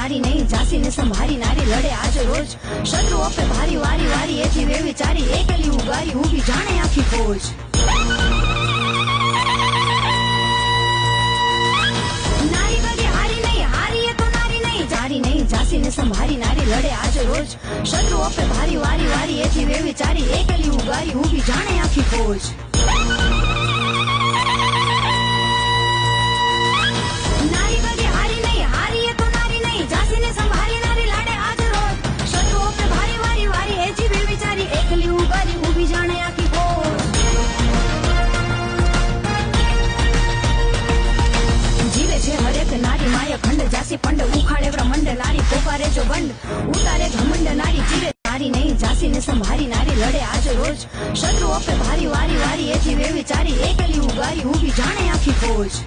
નારી નહીં ઝાંસીને સંભારી નારી લડે આજ રોજ શત્રુઓ પે ભારી વારી વારી એથી વે વિચારી એકલી ઉગારી ઊભી જાણે આખી ફોજ નારી કદી હારી નહીં હારી એ તો નારી નહીં જારી નહીં ઝાંસીને સંભારી નારી લડે આજ રોજ શત્રુઓ પે ભારી વારી વારી એથી વે વિચારી એકલી ઉગારી ઊભી જાણે આખી ફોજ पंड उखाड़े ब्रह्मंड नारी पोकारे जो बंड उतारे घमंड नारी जीवे नारी नहीं झांसी ने संभारी नारी लड़े आज रोज शत्रुओं पे भारी वारी वारी एथी वे विचारी एकली उगारी ऊभी जाने आखी फौज